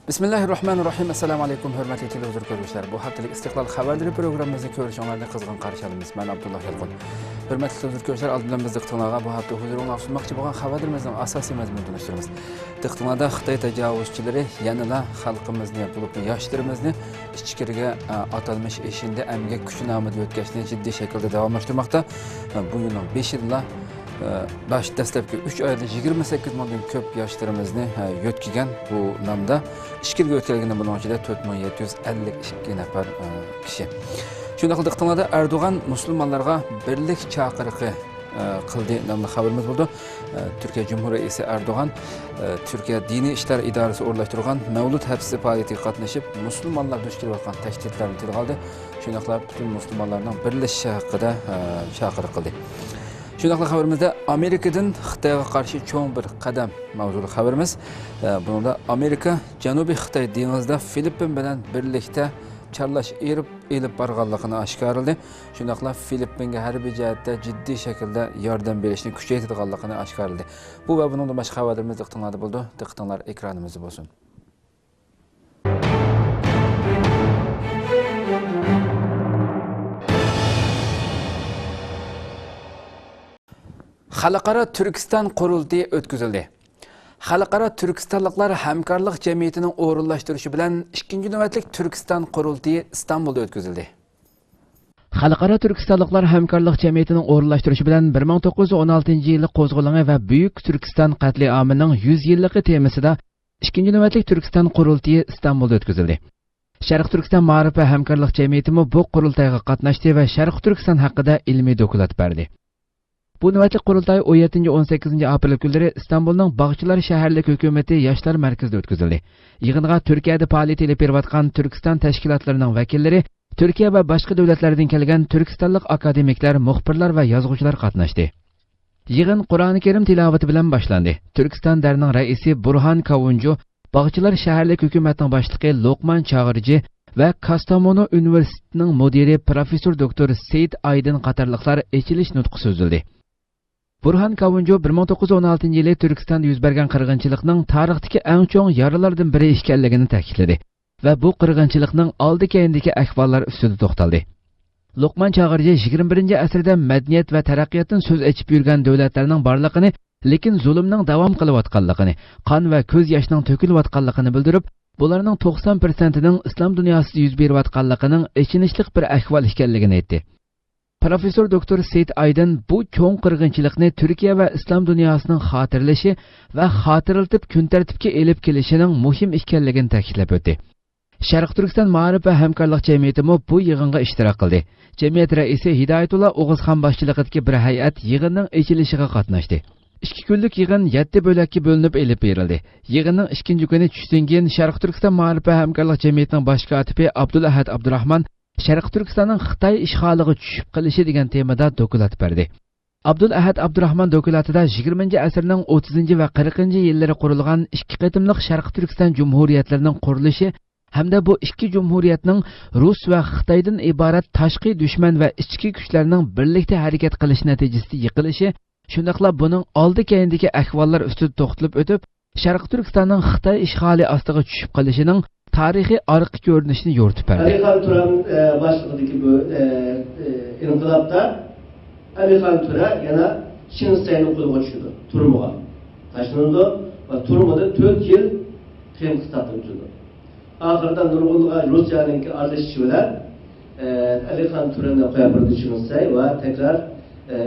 Bismillahirrahmanirrahim. Assalamu alaykum hurmatli televizor ko'ruvchilar. Bu haftalik Istiqlol xabarlari programmamizni ko'rishinglarni qizg'in qarshi olamiz. Men Abdulloh Yalqun. Hurmatli televizor ko'ruvchilar, oldindan biz diqqatingizga bu hafta huzuringizga sunmoqchi bo'lgan xabarlarimizning asosiy mazmunini tunishtiramiz. Diqqatingizda Xitoy tajovuzchilari yanada xalqimizni, bo'lib yoshlarimizni ichkiriga atalmish ishinde emgak kuchi nomida o'tkazishni jiddiy shaklda davomlashtirmoqda. Bu yilning 5 yilda dastlabki 3 oyda 28 mingdan ko'p yoshlarimizni yo'tkigan bu nomda ishkirga o'tkazilgan bunun ichida 4752 nafar kishi. Shunday qildiqda Erdo'g'an musulmonlarga birlik chaqiriqi qildi nomli xabarimiz bo'ldi. Turkiya Cumhuriyet Reisi Erdo'g'an Türkiye Dini İşler İdaresi o'rlashtirgan Mavlud hafsi faoliyatiga qatnashib, musulmonlar duch kelayotgan tahdidlarni tilga oldi. Shunday qilib butun musulmonlarning birlashishi haqida chaqiriq qildi. Şundaqla xabarimizda Amerikadan Xitoyga qarshi cho'ng bir qadam mavzuli xabarimiz. Bunda Amerika Janubiy Xitoy dengizida Filippin bilan birlikda charlash elib borganligini oshkorladi. Shundaqla Filippinga harbiy jihatda jiddiy shaklda yordam berishni kuchaytirganligini oshkorladi. Bu va bundan boshqa xabarlarimiz diqqatingizda bo'ldi. Diqqatinglar ekranimizda bo'lsin. Xalqaro Turkiston qurultiyi o'tkazildi. Xalqaro Turkistonliklar hamkorlik jamiyatining o'rinlashtirishi bilan 2-navbatlik Turkiston qurultiyi Istanbulda o'tkazildi. Xalqaro Turkistonliklar hamkorlik jamiyatining o'rinlashtirishi bilan 1916-yilda qo'zg'algan va Buyuk Turkiston qatliamining 100 yilligi temasida 2-navbatlik Turkiston qurultiyi Istanbulda o'tkazildi. Sharq Turkiston ma'rif va hamkorlik jamiyati bu qurultayga qatnashdi va Sharq Turkiston haqida ilmiy dokument berdi. Bu navbatlik qurultay 17-18 aprel kunlari İstanbulning Bog'chilar shaharlik hukumati yoshlar markazida o'tkazildi. Yig'inga Turkiyada faoliyat olib berayotgan Turkiston tashkilotlarining vakillari, Turkiya va boshqa davlatlardan kelgan turkistonlik akademiklar, muxbirlar va yozuvchilar qatnashdi. Yig'in Qur'oni Karim tilovati bilan boshlandi. Turkiston darining raisi Burhan Kavuncu, Bog'chilar shaharlik hukumatining boshlig'i Loqman Chag'irji va Kastamonu universitetining mudiri professor doktor Seyit Aydin qatorliqlar echilish nutqi so'zildi. Burhan Kavuncu 1916-yili Turkistonda yuz bergan qirg'inchilikning tarixdagi eng cho'ng yaralardan biri ekanligini ta'kidladi va bu qirg'inchilikning oldi-keyindagi ahvollar ustida to'xtaldi. Loqman Chag'irji 21-asrda madaniyat va taraqqiyotdan so'z ochib yurgan davlatlarning borligini, lekin zulmning davom qilayotganligini, qon va ko'z yoshning to'kilayotganligini bildirib, bularning 90%ning islom dunyosida yuz berayotganligining ichinishli bir ahvol ekanligini aytdi. Professor doktor Seyit Aydin bu cho'ng qirg'inchilikni Turkiya va islom dunyosining xotirlashi va xotirlatib kun tartibga elib kelishining muhim ekanligini ta'kidlab o'tdi. Sharq Turkiston ma'rif va hamkorlik jamiyati bu yig'inga ishtirok qildi. Jamiyat raisi Hidoyatullo O'g'izxon boshchiligidagi bir hay'at yig'inning ochilishiga qatnashdi. 2 kunlik yig'in 7 bo'lakka bo'linib elib berildi. Yig'inning 2-chi kuni tushdan keyin Sharq Turkiston ma'rif va hamkorlik jamiyatining bosh kotibi Abdulahad Abdurahman Sharq Turkistonning Xitoy ishg'oliga tushib qilishi degan temada dokument berdi. Abdulahad Abdurahman dokumentida 20-asrning 30 va 40-yillari qurilgan 2 qatimliq Sharq Turkiston jumhuriyatlarining qurilishi hamda bu ikki jumhuriyatning Rus va Xitoydan iborat tashqi dushman va ichki kuchlarning birlikda harakat qilish natijasida yiqilishi, shundaqla buning oldi-keyindagi ahvollar ustida to'xtalib o'tib, Sharq Turkistonning Xitoy ishg'oli ostiga tushib qolishining tarixiy arqa ko'rinishini yo'ritib berdi. Alihan Turan başlıqdaki bu inqilabda Alihan Tura yana Çin sayını qo'lga tushdi, turmuga. Tashlandi va turmada 4 yil qiyin qisqartirib turdi. Oxirida nurg'unga Rossiyaning aralashishi bilan Alihan Turanni qo'yib tushunsa va tekrar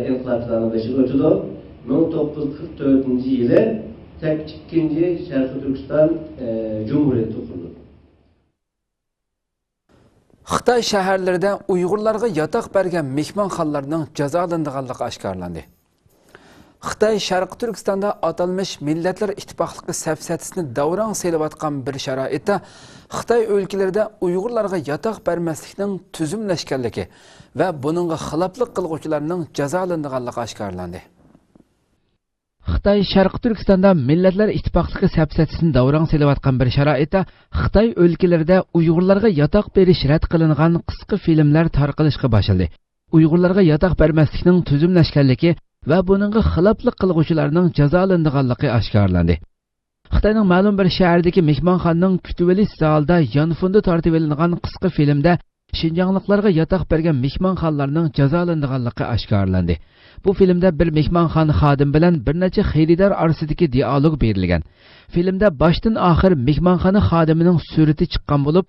inqiloblarning boshiga o'tdi. 1944-yili tek ikkinchi Sharq Turkiston Cumhuriyeti qurdi. Xitoy shaharlarida Uyg'urlarga yotoq bergan mehmonxonalarning jazolanganligi oshkorlandi. Xitoy Sharq Turkistonda atalmish Millatlar Ittifoqligi safsatisini davron selayotgan bir sharoitda Xitoy o'lkalarida Uyg'urlarga yotoq bermaslikning tuzumlashganligi va buningga xiloflik qilguvchilarning jazolanganligi oshkorlandi. Xitoy Sharq Turkistonda Millatlar Ittifoqligi safsatisini davron selayotgan bir sharoitda Xitoy o'lkalarida Uyg'urlarga yotoq berish rad qilingan qisqa filmlar tarqalishga boshladi. Uyg'urlarga yotoq bermaslikning tuzumlashganligi va buningga xiloflik qilguvchilarning jazolanganligi oshkorlandi. Xitoyning ma'lum bir shahridagi mehmonxonaning kutib olish zalida yonfundi tortib olingan qisqa filmda Şinjanlıqlarga yataq bergan mehmonxonalarning jazolanganligi oshkorlandi. Bu filmda bir mehmonxona xodim bilan bir necha xaridor orasidagi dialog berilgan. Filmda boshdan oxir mehmonxona xodimining surati chiqqan bo'lib,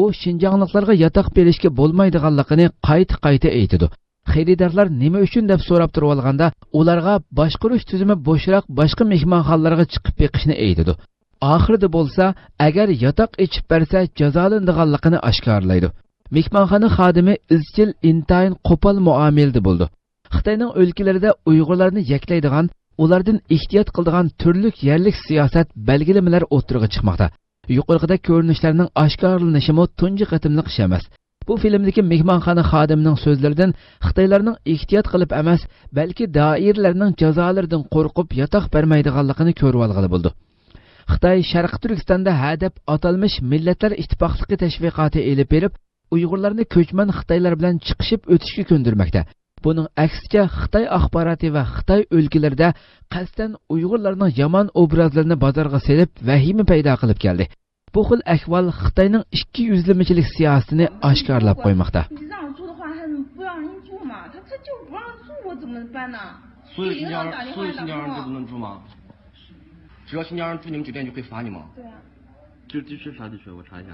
u Şinjanlıqlarga yataq berishga bo'lmaydiganligini qayta aytadi. Xaridorlar nima uchun deb so'rab turib olganda, ularga boshqarish tizimi bo'shroq boshqa mehmonxonalarga chiqib beqishni aytadi. Oxirida bo'lsa, agar yataq ichib bersa jazolanganligini oshkorlaydi. Mehmonxona xodimi izchil intayin qo'pol muomalada bo'ldi. Xitoyning o'lkalarida Uyg'urlarni yaklaydigan, ulardan ehtiyot qiladigan turli yerlik siyosat belgilamalar o'tirg'i chiqmoqda. Yuqorida ko'rinishlarning oshkorlanishi tunji qatimliq ish emas. Bu filmdagi mehmonxona xodimining so'zlaridan Xitoylarning ehtiyot qilib emas, balki doirlarning jazolaridan qo'rqib yotoq bermaydiganligini ko'rib olg'ili bo'ldi. Xitoy Sharq Turkistonda hadab atalmish Millatlar Ittifoqligi tashviqoti elib berib, Uyg'urlarni ko'chman Xitoylar bilan chiqishib o'tishga ko'ndirmoqda. Buning aksicha Xitoy axboroti va Xitoy o'lkalarida qasddan Uyg'urlarning yomon obrazlarini bozorga selib, vahima paydo qilib keldi. Bu xil ahvol Xitoyning ikki yuzlamachilik siyosatini oshkorlab qo'ymoqda. 所有新疆人就不能住吗？只要新疆人住你们酒店就可以罚你吗？对啊。这地区啥地区？我查一下。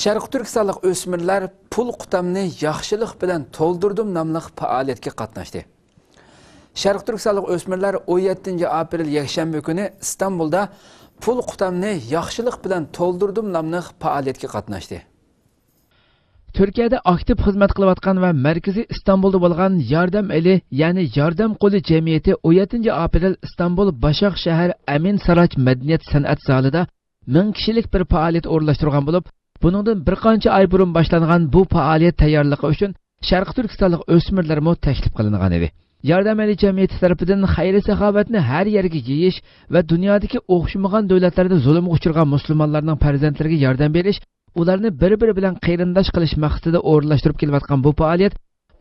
Sharq Turkistonlik o'smirlar pul qutamni yaxshilik bilan to'ldirdim nomli faoliyatga qatnashdi. Sharq Turkistonlik o'smirlar 17 aprel yakshanba kuni Istanbulda pul qutamni yaxshilik bilan to'ldirdim nomli faoliyatga qatnashdi. Turkiyada aktiv xizmat qilayotgan va markaziy Istanbulda bo'lgan Yordam Eli, ya'ni Yordam qo'li jamiyati 17 aprel Istanbul Başak shahar Amin Saraj madaniyat san'at zalida 1000 kishilik bir faoliyat o'rnashtirgan bo'lib, buningdan bir qancha oy burun boshlangan bu faoliyat tayyorligi uchun Sharq Turkistonlik o'smirlar taklif qilingan edi. Yordam Eli jamiyati tarafidan xayri saxovatni har yerga yeyish va dunyodagi o'xshamagan davlatlarda zulmga uchragan musulmonlarning farzandlariga yordam berish, ularni bir-biri bilan qayrindosh qilish maqsadida o'rnashtirib kelayotgan bu faoliyat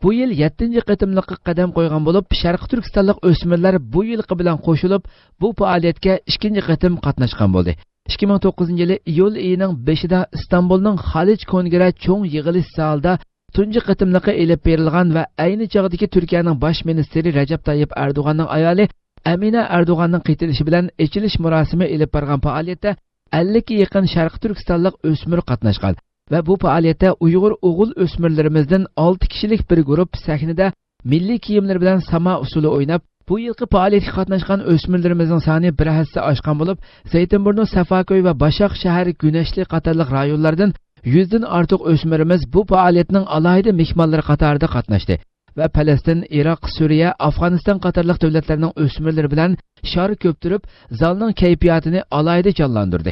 bu yil 7-qatimliqqa qadam qo'ygan bo'lib, Sharq Turkistonlik o'smirlar bu yilqi bilan qo'shilib, bu faoliyatga 2-qatim qatnashgan bo'ldi. 2009 yili iyul oyining 5-da Istanbulning Xalij Kongre cho'ng yig'ilish zalida tunji qatimliqqa elib berilgan va ayni chog'dagi Turkiyaning bosh ministri Recep Tayyip Erdo'g'anning ayoli Amina Erdo'g'anning qaytilishi bilan ochilish murosimi elib borgan faoliyatda 50 ga yaqin Sharq Turkistonlik o'smir qatnashgan va bu faoliyatda Uyg'ur o'g'il o'smirlarimizdan 6 kishilik bir guruh sahnada milliy kiyimlar bilan samo usuli o'ynab, bu yilgi faoliyatga qatnashgan o'smirlarimizning soni bir hassa oshgan bo'lib, Zaytinburnu, Safakoy va Başak shahar Güneşli qatorliq rayonlardan 100 dan ortiq o'smirimiz bu faoliyatning alohida mehmonlari qatorida qatnashdi va Falastin, Iroq, Suriya, Afg'oniston qatorliq davlatlarning o'smirlari bilan shor ko'ptirib, zalning kayfiyatini alohida jonlantirdi.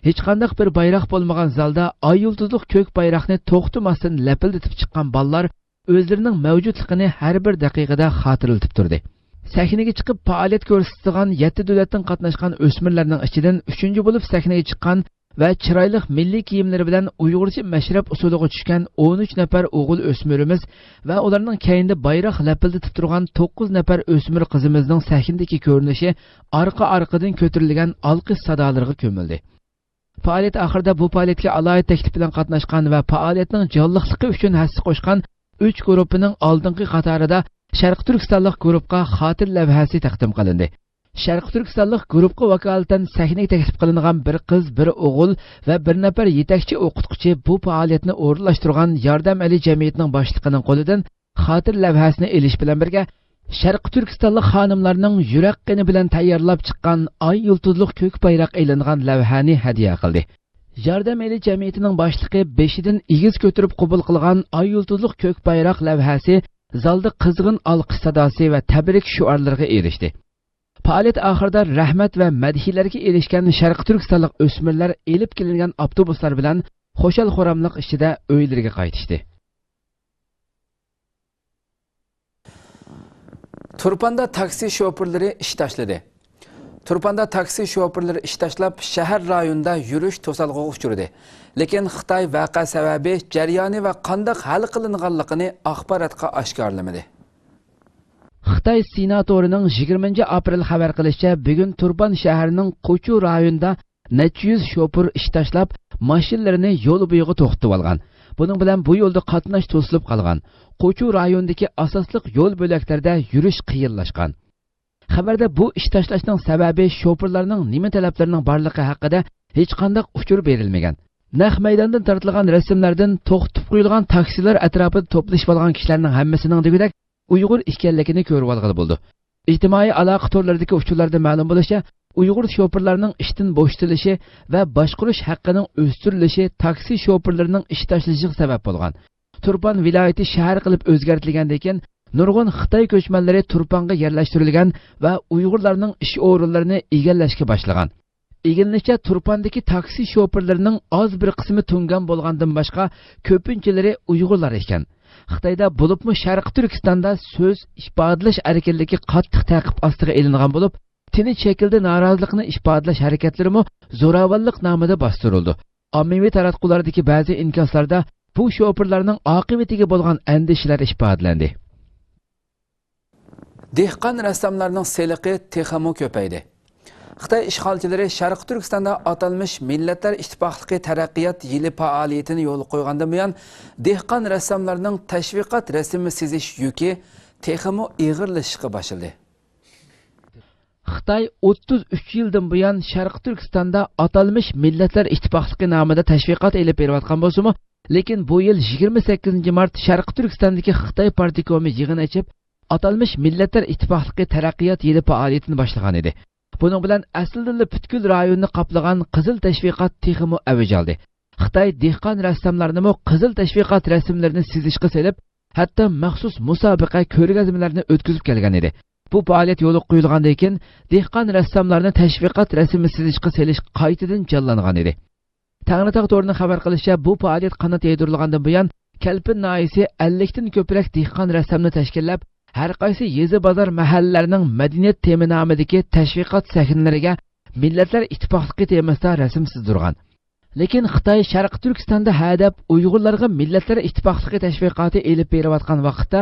Hech qanday bir bayroq bo'lmagan zalda oy yulduzlik ko'k bayroqni to'xtamasdan lapildatib chiqqan bolalar o'zlarining mavjudligini har bir daqiqada xotirlatib turdi. Sahnaga chiqib faoliyat ko'rsatgan 7 davlatdan qatnashgan o'smirlarning ichidan 3-chi bo'lib sahnaga chiqqan va chiroyli milliy kiyimlari bilan Uyg'urcha mashrab usuliga tushgan 13 nafar o'g'il o'smirimiz va ularning keyinda bayroq lapildatib turgan 9 nafar o'smir qizimizning sahnadagi ko'rinishi orqa-orqadan ko'tarilgan olqish sadolariga ko'mildi. Faoliyat oxirida bu faoliyatga alohida taklif bilan qatnashgan va faoliyatning jonliqligi uchun hassa qo'shgan 3 guruhining oldingi qatorida Sharq Turkistonlik guruhga xotir lavhasi taqdim qilindi. Sharq Turkistonlik guruhga vakolatan sahnaga taklif qilingan bir qiz, bir o'g'il va bir nafar yetakchi o'qituvchi bu faoliyatni o'rinlashtirgan Yordam Eli jamiyatining boshlig'ining qo'lidan xotir lavhasini elish bilan birga Sharq Turkistonlik xonimlarning yurak qini bilan tayyorlab chiqqan oy yulduzlik ko'k bayroq e'lingan lavhani hadya qildi. Yordam Eli jamiyatining boshlig'i beshidan egiz ko'tarib qabul qilgan oy yulduzlik ko'k bayroq lavhasi zalda qizg'in olqish sadosi va tabrik shuarlariga erishdi. Faoliyat oxirida rahmat va madhiyalarga erishgan Sharq Turkistonlik o'smirlar elib kelingan avtobuslar bilan xo'shal-xo'ramlik ichida uylariga qaytishdi. Turpanda taksi şoförleri iş tashladi. Turpanda taksi şoförleri iş tashlab shahar rayonida yurish to'salg'iga uchradi. Lekin Xitoy voqea sababi, jarayoni va qanday hal qilinganligini axborotga oshkorlamadi. Xitoy senatorining 20 aprel xabar qilishicha, bugun Turpan shahrining Qo'chu rayonida necha yuz shofir ish tashlab, mashinalarini yo'l bo'yiga to'xtatib olgan. Buning bilan bu yo'lda qatnash to'silib qolgan. Qo'chu rayonidagi asosliq yo'l bo'laklarida yurish qiyinlashgan. Xabarda bu ish tashlashning sababi shofirlarning nima talablarining borligi haqida hech qanday uchur berilmagan. Naq maydondan tartilgan rasmlardan to'xtatib qo'yilgan taksilar atrofida to'plashib olgan kishilarning hammasining degudek Uyg'ur ekanligini ko'rib olgan bo'ldi. Ijtimoiy aloqa torlaridagi uchurlarda ma'lum bo'lishicha, Uyg'ur shofirlarining ishdan bo'shatilishi va boshqarish haqqining o'stirilishi taksi shofirlarining ish tashlashiga sabab bo'lgan. Turpan viloyati shahar qilib o'zgartirilgandan keyin nurg'un Xitoy ko'chmanlari Turpanga yerlashtirilgan va Uyg'urlarning ish o'rinlarini egallashga boshlagan. Egilishicha Turpandagi taksi shofirlarining oz bir qismi tungan bo'lgandan boshqa ko'pinchilari Uyg'urlar ekan. Xitoyda bo'libmi Sharqi Turkistonda so'z ifodalash erkinligi qattiq ta'qib ostiga ilingan bo'lib, tinch shaklda norozilikni ifodalash harakatlarimi zo'ravonlik nomida bostirildi. Ommaviy taratqulardagi ba'zi inkoslarda bu shofirlarning oqibatiga bo'lgan andishalar ifodalandi. Dehqon rassomlarning seliqi texmo ko'paydi. Xitoy ishg'olchilari Sharq Turkistonda atalmış Millatlar İttifaqligi taraqqiyot yili faoliyatini yo'l qo'ygandan buyon dehqon rassomlarning tashviqot rasmi sizish yuki texmo ig'irlashishga boshladi. Xitoy 33 yildan buyon Sharq Turkistonda atalmış Millatlar İttifaqligi nomida tashviqot elib berayotgan bo'lsa-mu, lekin bu yil 28 mart Sharq Turkistondagi Xitoy partikomi yig'in ochib, atalmış Millatlar İttifaqligi taraqqiyot yili faoliyatini boshlagan edi. Bunun bilan aslida butkul rayonni qoplagan qizil tashviqot texmo avj oldi. Xitoy dehqon rassomlarini qizil tashviqot rasmlarini chizishga selib, hatto maxsus musobaqa ko'rgazmalarni o'tkazib kelgan edi. Bu faoliyat yo'li qo'yilgandan keyin dehqon rassomlarni tashviqot rasmi chizishga selish qaytadan jonlangan edi. Tangritog' to'rining xabar qilishicha, bu faoliyat qanot yaydirilgandan buyon Kalpin noyisi 50 dan ko'proq dehqon rassomni tashkillab, har qaysi yezi bozor mahallarining madaniyat tema nomidagi tashviqot sahnalariga Millatlar Ittifoqligi temasida rasm chizdirgan. Lekin Xitoy Sharq Turkistonda hadab Uyg'urlarga Millatlar Ittifoqligi tashviqoti elib berayotgan vaqtda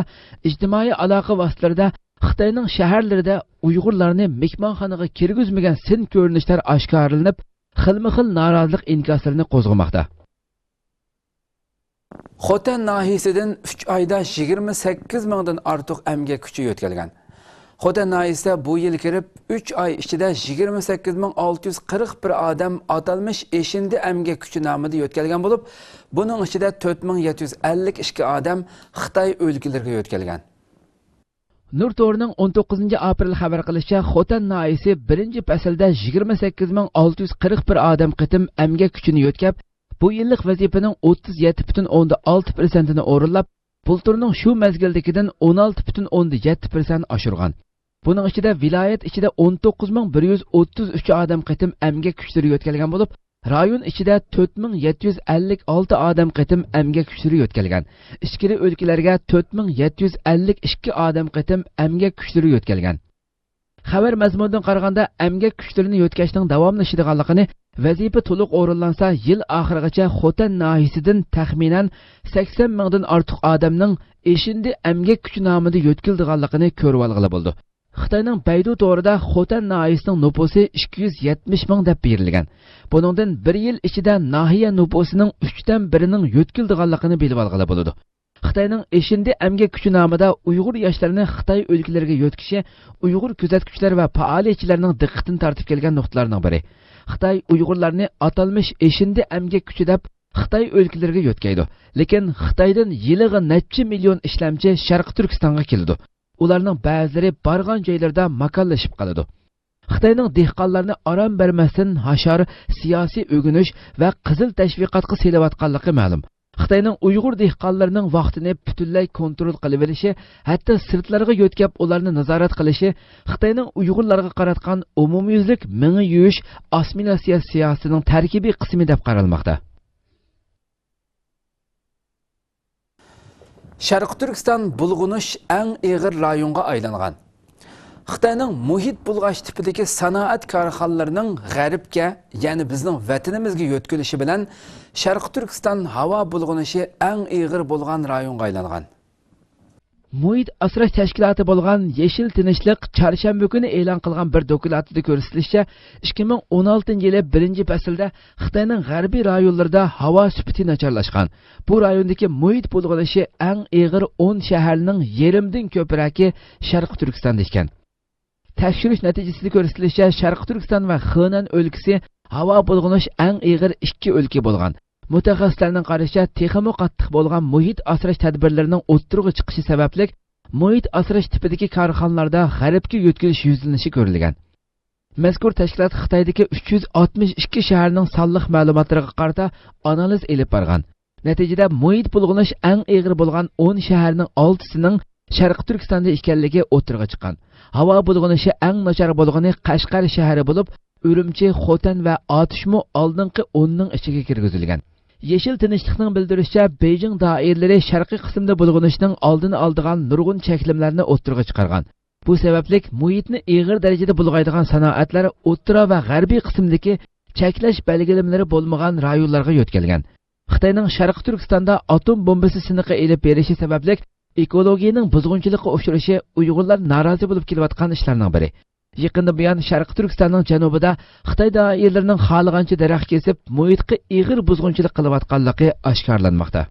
ijtimoiy aloqa vositalarida Xitoyning shaharlarida Uyg'urlarni mehmonxonaga kirgizmagan sin ko'rinishlar oshkorlanib, xilma-xil norozilik inkoslarini qo'zg'amoqda. Xotan nahiyasidan 3 oyda 28 mingdan ortiq emgak kuchi yo'tkalgan. Xotan nahiyasida bu yil kirib 3 oy ichida 28641 odam atalmış eşindi emgak kuchi nomida yo'tkalgan bo'lib, buning ichida 4752 odam Xitoy o'lkalariga yo'tkalgan. Nur to'rining 19 aprel xabar qilishicha, Xotan nahiyasi birinchi faslda 28641 odam qitim emgak kuchini yo'tkab, bu yillik vazifaning 37,6%ni o'rinlab, bulturning shu mezgildagidan 16,7% oshirgan. Buning ichida viloyat ichida 19133 odam qitim emgak kuchlari yo'tkalgan bo'lib, rayon ichida 4756 odam qitim emgak kuchlari yo'tkalgan. Ichkiri o'lkalarga 4752 odam qitim emgak kuchlari yo'tkalgan. Xabar mazmunidan qaraganda, emgak kuchlarini yo'tkashning davomlashadiganligini vazifa to'liq o'rinlansa, yil oxirigacha Xotan nahiyasidan taxminan 80 mingdan ortiq odamning eshindi emgak kuchi nomida yo'tkildiganligini ko'rib olg'ili bo'ldi. Xitoyning Baidu to'rida Xotan nahiyasining nupusi 270 ming deb berilgan. Buningdan bir yil ichida nahiya nupusining 3dan 1ning yo'tkildiganligini bilib olg'ili bo'ladi. Xitoyning eshindi emgak kuchi nomida Uyg'ur yoshlarini Xitoy o'lkalariga yo'tkishi Uyg'ur kuzatuvchilar va faoliyatchilarning diqqatini tortib kelgan nuqtalarning biri. Xitoy Uyg'urlarni atalmış eshindi emgak kuchi deb Xitoy o'lkalariga yo'tkaydi. Lekin Xitoydan yiliga necha million ishlamchi Sharq Turkistonga keldi. Ularning ba'zilari borgan joylarda makonlashib qoladi. Xitoyning dehqonlarni aram bermasdan hashar, siyosiy o'g'inish va qizil tashviqotga selayotganligi ma'lum. Xitoyning Uyg'ur dehqonlarining vaqtini butunlay kontrol qilib olishi, hatto sirtlarga yo'tkab ularni nazorat qilishi Xitoyning Uyg'urlarga qaratgan umumyuzlik mingi yuyish assimilyatsiya siyosatining tarkibiy qismi deb qaralmoqda. Sharq Turkiston bulg'unish eng og'ir rayonga aylangan. Xitoyning muhit bulg'ash tipidagi sanoat korxonalarining g'arbga, ya'ni bizning vatanimizga yo'tkilishi bilan Sharq Turkiston havo bulg'unishi eng og'ir bo'lgan rayonga aylangan. Muhit asrash tashkiloti bo'lgan Yeshil Tinchlik chorshanba kuni e'lon qilgan bir dokumentda ko'rsatilishicha, 2016-yili 1-faslda Xitoyning g'arbiy rayonlarida havo sifati nacharlashgan. Bu rayondagi muhit bulg'anishi eng og'ir 10 shaharning yerimdan ko'pragi Sharq Turkistonda ekan. Tekshirish natijasida ko'rsatilishicha, Sharq Turkiston va Xenan o'lkasi havo bulg'anish eng og'ir 2 o'lka bo'lgan. Mutaxassislarning qarashicha, texmo qattiq bo'lgan muhit asrash tadbirlarining o'ttirg'i chiqishi sababli muhit asrash tipidagi korxonalarda g'arbga yo'tkilish yuzlanishi ko'rilgan. Mazkur tashkilot Xitoydagi 362 shaharning sonliq ma'lumotlariga qarata analiz elib borgan. Natijada muhit bulg'anish eng og'ir bo'lgan 10 shaharning 6sining Sharq Turkistonda ekanligi o'ttirg'i chiqqan. Havo bulg'anishi eng nachar bo'lgani Qashqar shahri bo'lib, Urumchi, Xotan va Otishmo oldingi 10 ning ichiga kirgizilgan. Yeshil Tinchlikning bildirishicha, Beijing doiralari sharqiy qismda bulg'anishning oldini oldigan nurg'un cheklimlarni o'ttirg'i chiqargan. Bu sababli muhitni og'ir darajada bulg'aydigan sanoatlar o'ttira va g'arbiy qismdagi cheklash belgilamalari bo'lmagan rayonlarga yo'tkalgan. Xitoyning Sharq Turkistonda atom bombasi siniqi elib berishi sababli ekologiyaning buzg'unchilikqa uchrashi Uyg'urlar norozi bo'lib kelayotgan ishlarning biri. Yaqinda buyon Sharq Turkistonning janubida Xitoy doiralarining xohlagancha daraxt kesib, muhitga og'ir buzg'unchilik qilayotganligi oshkorlanmoqda.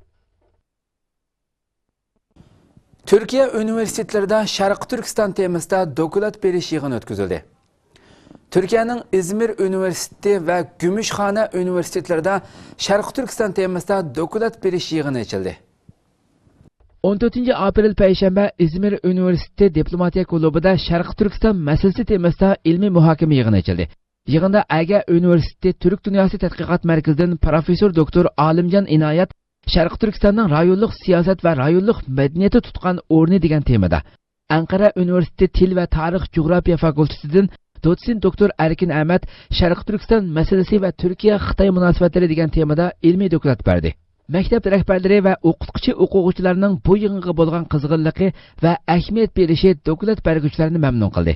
Turkiya universitetlarida Sharq Turkiston temasida dokument berish yig'ini o'tkazildi. Turkiyaning İzmir Universiteti va Gümüşhane universitetlarida Sharq Turkiston temasida dokument berish yig'ini ochildi. 14 aprel payshanba İzmir Üniversitesi Diplomatiya klubida Sharq Turkiston masalasi temasida ilmiy muhokama yig'ini ochildi. Yig'inda Aga Universiteti Turk dunyosi tadqiqot markazidan professor doktor Olimjon Inoyat Sharq Turkistonning rayonlik siyosat va rayonlik madaniyati tutgan o'rni degan temada, Anqara Universiteti Til va tarix geografiya fakultetidan dotsent doktor Erkin Ahmad Sharq Turkiston masalasi va Turkiya-Xitoy munosabatlari degan temada ilmiy dokument berdi. Maktab rahbarlari va o'quvchilarning bu yig'inga bo'lgan qiziqarligi va ahamiyat berishi dokument beruvchilarni mamnun qildi.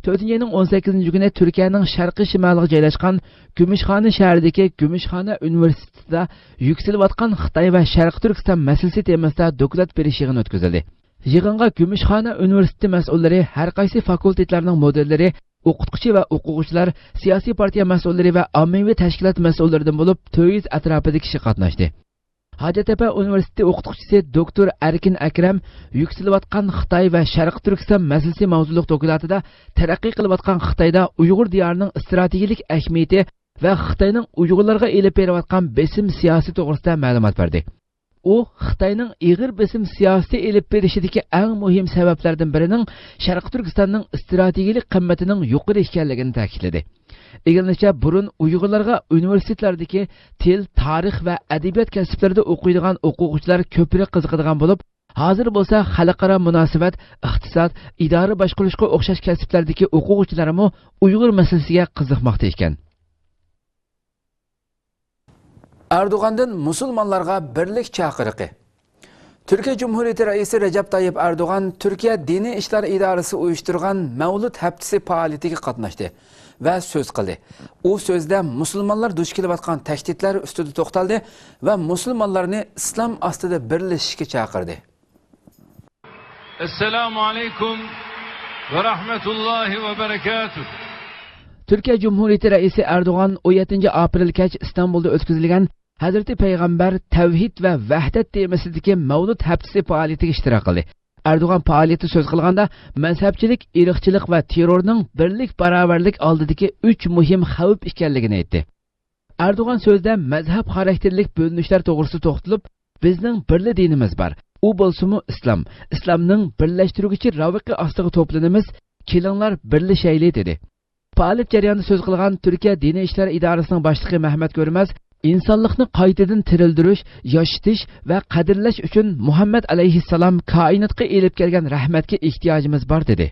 4-yilning 18-kuni Turkiyaning sharqiy shimoliga joylashgan Gümüşhane shahridagi Gümüşhane universitetida yuksalayotgan Xitoy va Sharq Turkiston masalasi temasida dokument berish yig'ini o'tkazildi. Yig'inga Gümüşhane universiteti mas'ullari, har qaysi fakultetlarning modellari, o'qituvchi va o'quvchilar, siyosiy partiya mas'ullari va ommaviy tashkilot mas'ullaridan bo'lib 400 atrofidagi kishi qatnashdi. Hacettepe Üniversitesi o'qituvchisi doktor Erkin Akram yuksalayotgan Xitoy va Sharq Turkiston masalasi mavzuliq dokumentida taraqqiy qilayotgan Xitoyda Uyg'ur diyorining strategik ahamiyati va Xitoyning Uyg'urlarga elib berayotgan besim siyosati to'g'risida ma'lumot berdi. U Xitoyning ig'ir besim siyosati elib berishidagi eng muhim sabablardan birining Sharq Turkistonning strategik qimmatining yuqori ekanligini ta'kidladi. Egilishicha, burun Uyg'urlarga universitetlardagi til, tarix va adabiyot kasblarida o'qiydigan o'quvchilar ko'proq qiziqadigan bo'lib, hozir bo'lsa xalqaro munosabat, iqtisod, idora boshqarishga o'xshash kasblardagi o'quvchilarimo Uyg'ur masalasiga qiziqmoqda ekan. Erdoğan'dan musulmonlarga birlik chaqiriqi. Türkiye Cumhuriyeti Reisi Recep Tayyip Erdoğan, Türkiye Dini İşler İdaresi uyuşturgan Mevlud Haftisi faaliyetiga qatnashdi ve söz qildi. U sözde musulmonlar duch kelayotgan tahdidlar ustida to'xtaldi va musulmonlarni islom ostida birlashishga chaqirdi. Esselamu aleyküm ve rahmetullahi ve berekatuh. Türkiye Cumhuriyeti Reisi Erdoğan 17 aprel kech İstanbul'da o'tkazilgan Hazreti Peygamber tevhid ve vahdet temasidagi Mevlud Haftisi faaliyetiga ishtirok qildi. Erdoğan faaliyeti söz qilganda mazhabchilik, irqchilik va terrorning birlik barobarlik oldidagi 3 muhim xavf ekanligini aytdi. Erdoğan so'zda mazhab xarakterlik bo'linishlar to'g'risida to'xtalib, bizning birli dinimiz bor. U bo'lsa-mu islom. Islomning birlashtiruvchi raviqi ostiga to'planamiz, kelinglar birlashaylik dedi. Faoliyat jarayonida so'z qilgan Turkiya Diniy ishlar idorasining boshlig'i Mehmet Görmez, insonlikni qaytadan tirildirish, yoshitish va qadrlash uchun Muhammad alayhissalom koinotga elib kelgan rahmatga ehtiyojimiz bor dedi.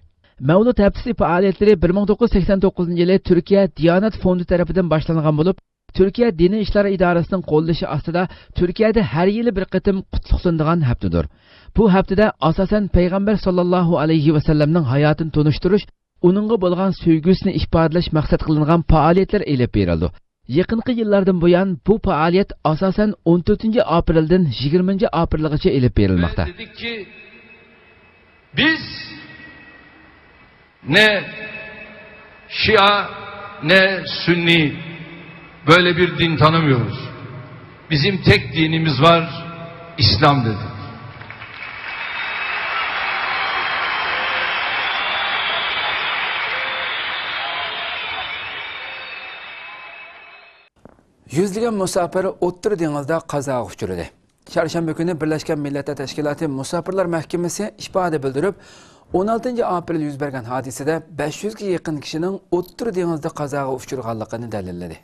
Mevlud Haftisi faoliyatlari 1989-yili Turkiya Diyonat fondi tarafidan boshlangan bo'lib, Turkiya Diniy ishlar idorasining qo'llashi ostida Turkiyada har yili bir qatim qutlug' sundigan haftadir. Bu haftada asosan payg'ambar sollallohu alayhi va sallamning hayotini tunishtirish, uningga bo'lgan sevgisini ifodalash maqsad qilingan faoliyatlar elib berildi. Yaqinqi yillardan buyon bu faoliyat asosan 14 apreldan 20 aprelgacha elib berilmoqda. Dedik ki Biz ne Şia ne Sünni böyle bir din tanımıyoruz. Bizim tek dinimiz var, İslam dedi. Yüzlügen musafir O'rta dengizda qazoga uchradi. Çarşamba günü Birleşken Milletler Teşkilatı Musafirlar Mahkemesi ifade bildirip 16 aprel yüz bergen hadisede 500 ga yaqin kişinin O'rta dengizda qazoga uchirganligini dalilladi.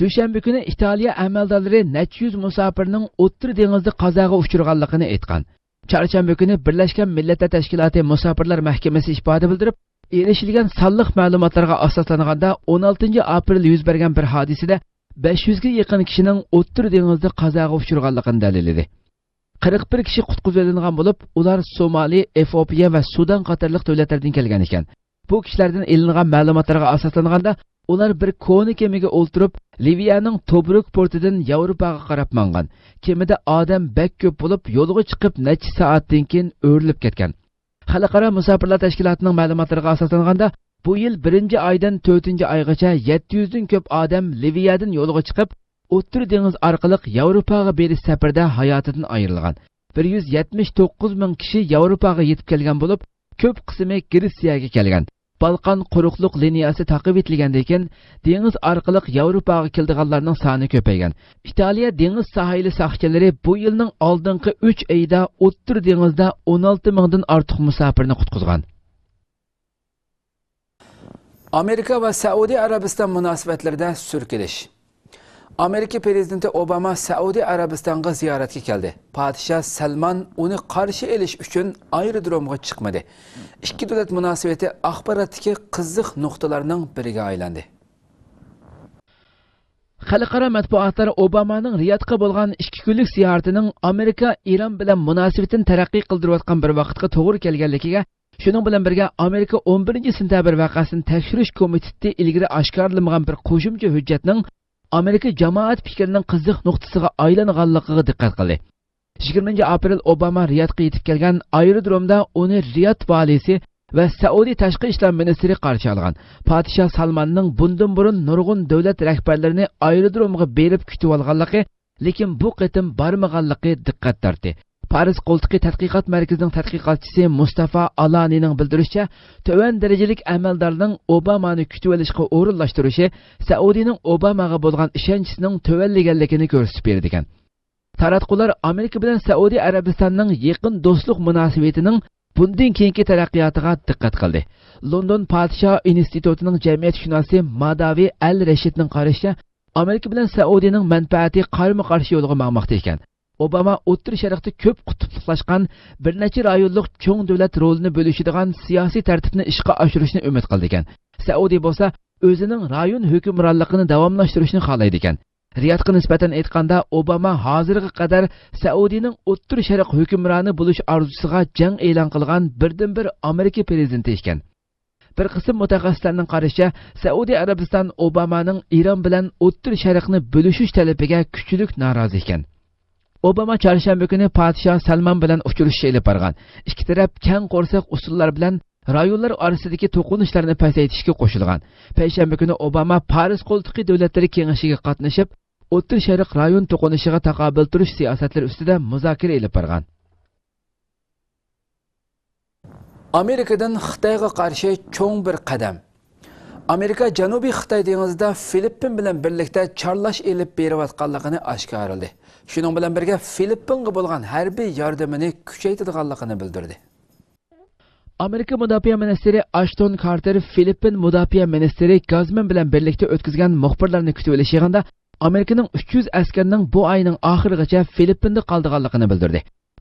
Dushanba kuni Italiya amaldorlari necha yuz musafirning O'rta dengizda qazoga uchirganligini aytgan. Çarşamba kuni Birleşken Milletler Teşkilatı Musafirlar Mahkemesi ifade bildirip erişilgan sonliq ma'lumotlarga asoslanganda 16 aprel yuz bergan bir hodisada 500 ga yaqin kishining O'rta dengizda qazoga uchirganligini dalilladi. 41 kishi qutqizilgan bo'lib, ular Somali, Efiopiya va Sudan qatorliq davlatlardan kelgan ekan. Bu kishilardan ilingan ma'lumotlarga asoslanganda ular bir koni kemiga o'ltirib, Liviyaning Tobruk portidan Yevropaga qarab mangan. Kemida odam bek ko'p bo'lib, yo'lga chiqib necha soatdan keyin o'rilib ketgan. Xalqaro musofirlar tashkilotining ma'lumotlariga asoslanganda, bu yil 1-oydan 4-oygacha 700 dan ko'p odam Liviyadan yo'lga chiqib, O'rta dengiz orqali Yevropaga berish safarida hayotidan ayrilgan. 179 ming kishi Yevropaga yetib kelgan bo'lib, ko'p qismi Gretsiyaga kelgan. Balkan quruqliq liniyasi taqib etilgandan keyin dengiz orqali Yevropaga kelganlarning soni ko'paygan. Italiya dengiz sahili soqchilari bu yilning oldingi 3 oyida O'rta dengizda 16 mingdan ortiq musofirni qutqizgan. Amerika va Saudiya Arabiston munosabatlarida surkilish. Amerika prezidenti Obama Saudiya Arabistonga ziyoratga keldi. Podshoh Salman uni qarshi olish uchun aerodromga chiqmadi. Ikki davlat munosabati axborotdagi qiziq nuqtalarning biriga aylandi. Xalqaro matbuotlar Obamaning Riyodga bo'lgan 2 kunlik ziyoratining Amerika Iran bilan munosabatini taraqqiy qildirayotgan bir vaqtga to'g'ri kelganligiga, shuning bilan birga Amerika 11-sentabr voqeasini tekshirish komiteti ilgari oshkorlamagan bir qo'shimcha hujjatning Amerika jamoat fikrining qiziq nuqtasiga aylanganligiga diqqat qildi. 20 aprel Obama Riyodga yetib kelgan aerodromda uni Riyod valisi va Saudiya tashqi ishlar ministri qarshi olgan. Podshoh Salmanning bundan burun nurg'un davlat rahbarlarini aerodromga berib kutib olganligi, lekin bu qitim bormaganligi diqqat tortdi. Paris qo'ltiqi tadqiqot markazining tadqiqotchisi Mustafa Alanining bildirishicha, to'van darajalik amaldorning Obamani kutib olishga o'rinlashtirishi Saudiyaning Obamaga bo'lgan ishonchining to'vanlaganligini ko'rsatib berdi ekan. Taratqular Amerika bilan Saudiya Arabistonining yaqin do'stlik munosabatining bundan keyingi taraqqiyotiga diqqat qildi. London Podshoh institutining jamiyatshunosi Madavi Al-Rashidning qarashicha, Amerika bilan Saudiyaning manfaati qarama-qarshi yo'lga bormoqda ekan. Obama O'rta Sharqda ko'p qutblashgan bir necha rayonlik cho'ng davlat rolini bo'lishadigan siyosiy tartibni ishga oshirishni umid qildi ekan. Saudiya bo'lsa, o'zining rayon hukmronligini davomlashtirishni xohlaydi ekan. Riyodga nisbatan aytganda, Obama hozirga qadar Saudiyaning O'rta Sharq hukmroni bo'lish orzusiga jang e'lon qilgan birdan-bir Amerika prezidenti ekan. Bir qism mutaxassislarning qarashicha, Saudiya Arabiston Obamaning Iran bilan O'rta Sharqni bo'lishish talabiga kuchlik norozi ekan. Obama çarşamba kuni Podshoh Salman bilan uchrashish olib borgan. Ikki taraf keng qo'rsoq usullar bilan rayonlar orasidagi to'qinishlarni pasaytirishga qo'shilgan. Payshanba kuni Obama Paris qo'ltiqi davlatlari kengashiga qatnashib, O'rta Sharq rayon to'qinishiga taqobil turish siyosatlari ustida muzokara olib borgan. Amerikadan Xitoyga qarshi cho'ng bir qadam. Amerika Janubiy Xitoy dengizida Filippin bilan birlikda chorlash elib berayotganligini oshkorladi. Shuning bilan birga Filippinga bo'lgan harbiy yordamini kuchaytirganligini bildirdi. Amerika Mudofaa ministri Ashton Carter Filippin Mudofaa ministri Gazman bilan birlikda o'tkazgan muxbirlarni kutib olish yig'inida Amerikaning 300 askarning bu oyning oxirigacha Filippinda qolganligini bildirdi.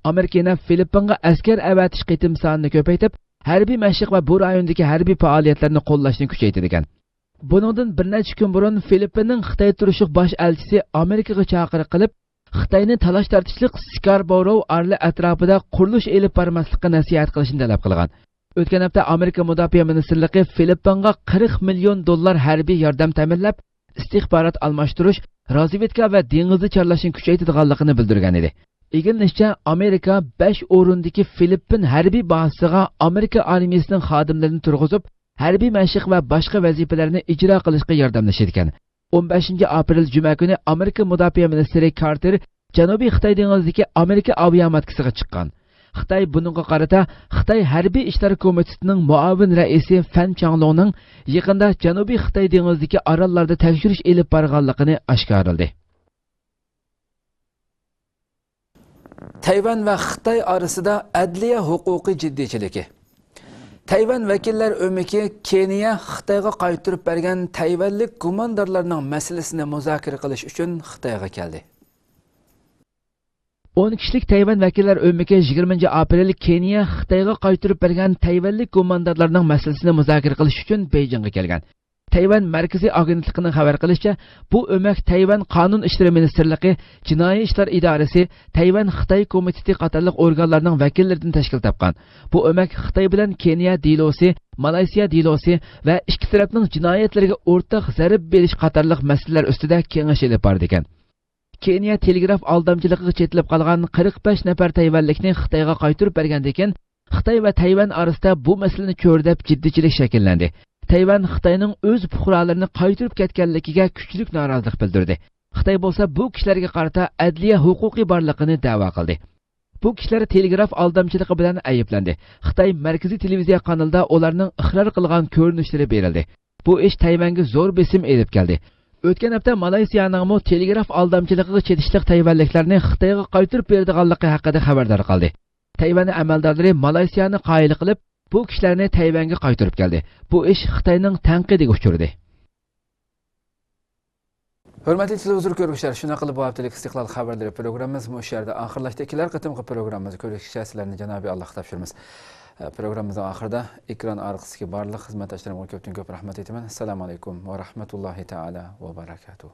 Amerika Filippinga askar avatish qitim sonini ko'paytirib, harbiy mashq va bu rayondagi harbiy faoliyatlarni qo'llashni kuchaytirgan. Buningdan bir necha kun burun Filippinning Xitoy turishliq bosh elchisi Amerikaga chaqiriq qilib, Xitoyni talash tartishliq Scarborough arli atrofida qurilish elib bormaslikka nasihat qilishni talab qilgan. O'tgan hafta Amerika Mudofaa ministrligi Filippinga $40 million harbiy yordam ta'minlab, istixborot almashtirish, razvedka va dengizni chorlashni kuchaytirganligini bildirgan edi. İgilnişçe Amerika 5 o'rindagi Filippin harbiy bazasiga Amerika armiyasining xodimlarini turg'izib, harbiy mashq va boshqa vazifalarni ijro qilishga yordamlashadi ekan. 15 aprel juma kuni Amerika mudofaa ministri Carter Janubiy Xitoy dengizidagi Amerika aviamatkasiga chiqqan. Xitoy buningga qarata Xitoy harbiy ishlar komitetining muavin raisi Fan Changlongning yaqinda Janubiy Xitoy dengizidagi orollarda tekshirish elib borganligini oshkorladi. Tayvan va Xitoy orasida adliya huquqiy jiddiychiligi. Tayvan vakillar o'miki Keniya Xitoyga qaytarib bergan tayvanlik gumondorlarning masalasini muzokara qilish uchun Xitoyga keldi. 10 kishilik Tayvan vakillar o'miki 20 aprel Keniya Xitoyga qaytarib bergan tayvanlik gumondorlarning masalasini muzokara qilish uchun Beijingga kelgan. Tayvan Markaziy agentligining xabar qilishicha, bu o'mak Tayvan Qonun ishlari ministrligi, Jinoiy ishlar idorasi, Tayvan Xitoy komiteti qatorliq organlarning vakillaridan tashkil topgan. Bu o'mak Xitoy bilan Keniya dilosi, Malayziya dilosi va ikki tarafning jinoyatlarga o'rtaq zarb berish qatorliq masalalar ustida kengash olib bordi ekan. Keniya telegraf aldamchiligiga chetilib qolgan 45 nafar tayvanlikni Xitoyga qaytarib bergandan keyin Xitoy va Tayvan orasida bu masalani ko'rdab jiddiychilik shakllandi. Tayvan Xitoyning o'z fuqarolarini qaytarib ketganligiga kuchli norozilik bildirdi. Xitoy bo'lsa bu kishilarga qarata adliya huquqiy borligini da'vo qildi. Bu kishilar telegraf aldamchiligi bilan ayblandi. Xitoy markaziy televiziya kanalida ularning iqror qilgan ko'rinishlari berildi. Bu ish Tayvanga zo'r besim elib keldi. O'tgan hafta Malayziyaning telegraf aldamchiligiga chetishliq tayvanliklarni Xitoyga qaytarib berdiganligi haqida xabardor qildi. Tayvan amaldorlari Malayziyani qoyil qilib, bu kishilarni Tayvanga qaytarib keldi. Bu ish Xitoyning tanqidiga uchirdi. Hurmatli televizor ko'ruvchilar, shuna qilib bu haftalik istiqlol xabarlari programmamiz bu yerda oxirlashdi. Kelar qatimqi programmamizni ko'rishingizlarni Janobiy Alloh topshiramiz. Programmamizning oxirida ekran orqasidagi barliq xizmatdoshlarimga ko'p rahmat aytaman. Assalomu alaykum va rahmatullohi taala va barakatuh.